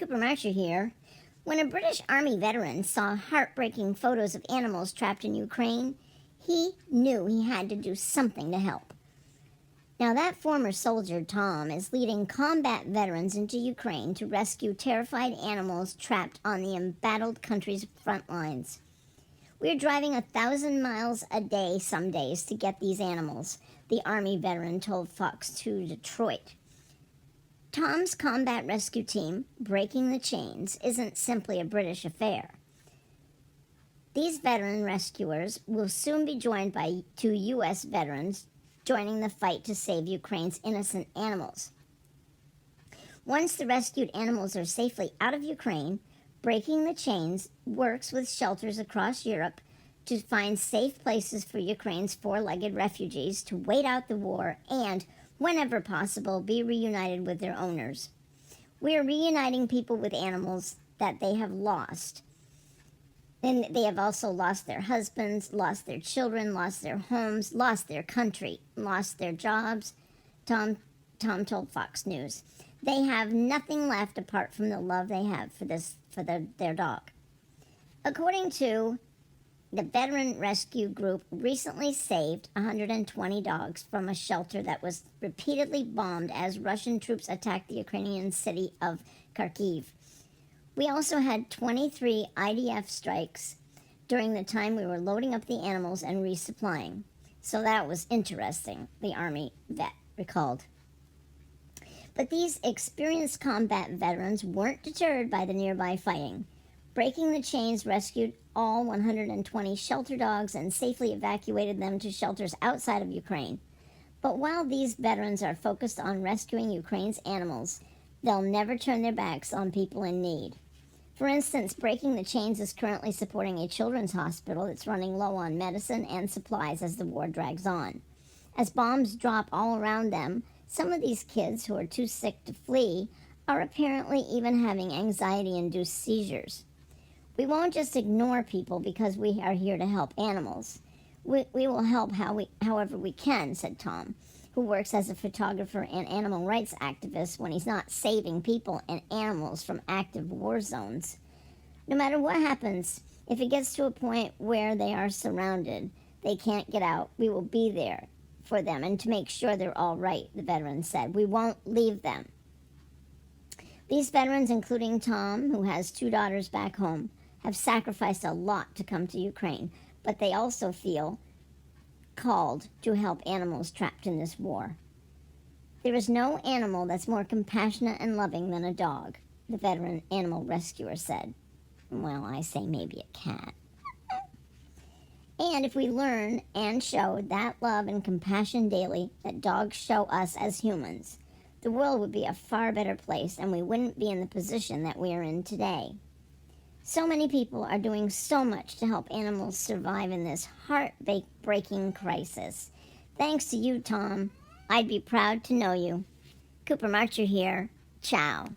Cooper Marcher here. When a British Army veteran saw heartbreaking photos of animals trapped in Ukraine, he knew he had to do something to help. Now, that former soldier, Tom, is leading combat veterans into Ukraine to rescue terrified animals trapped on the embattled country's front lines. We're driving 1,000 miles a day some days to get these animals, the Army veteran told Fox 2 Detroit. Tom's combat rescue team, Breaking the Chains, isn't simply a British affair. These veteran rescuers will soon be joined by 2 U.S. veterans joining the fight to save Ukraine's innocent animals. Once the rescued animals are safely out of Ukraine, Breaking the Chains works with shelters across Europe to find safe places for Ukraine's four-legged refugees to wait out the war and, whenever possible, be reunited with their owners. We are reuniting people with animals that they have lost. And they have also lost their husbands, lost their children, lost their homes, lost their country, lost their jobs, Tom told Fox News. They have nothing left apart from the love they have for their dog. According to the veteran rescue group, recently saved 120 dogs from a shelter that was repeatedly bombed as Russian troops attacked the Ukrainian city of Kharkiv. We also had 23 IDF strikes during the time we were loading up the animals and resupplying. So that was interesting, the Army vet recalled. But these experienced combat veterans weren't deterred by the nearby fighting. Breaking the Chains rescued all 120 shelter dogs and safely evacuated them to shelters outside of Ukraine. But while these veterans are focused on rescuing Ukraine's animals, they'll never turn their backs on people in need. For instance, Breaking the Chains is currently supporting a children's hospital that's running low on medicine and supplies as the war drags on. As bombs drop all around them, some of these kids who are too sick to flee are apparently even having anxiety-induced seizures. We won't just ignore people because we are here to help animals. We will help however we can, said Tom, who works as a photographer and animal rights activist when he's not saving people and animals from active war zones. No matter what happens, if it gets to a point where they are surrounded, they can't get out, we will be there for them and to make sure they're all right, the veteran said. We won't leave them. These veterans, including Tom, who has 2 daughters back home, have sacrificed a lot to come to Ukraine, but they also feel called to help animals trapped in this war. There is no animal that's more compassionate and loving than a dog, the veteran animal rescuer said. Well, I say maybe a cat. And if we learn and show that love and compassion daily that dogs show us as humans, the world would be a far better place and we wouldn't be in the position that we are in today. So many people are doing so much to help animals survive in this heart-breaking crisis. Thanks to you, Tom. I'd be proud to know you. Cooper Marcher here. Ciao.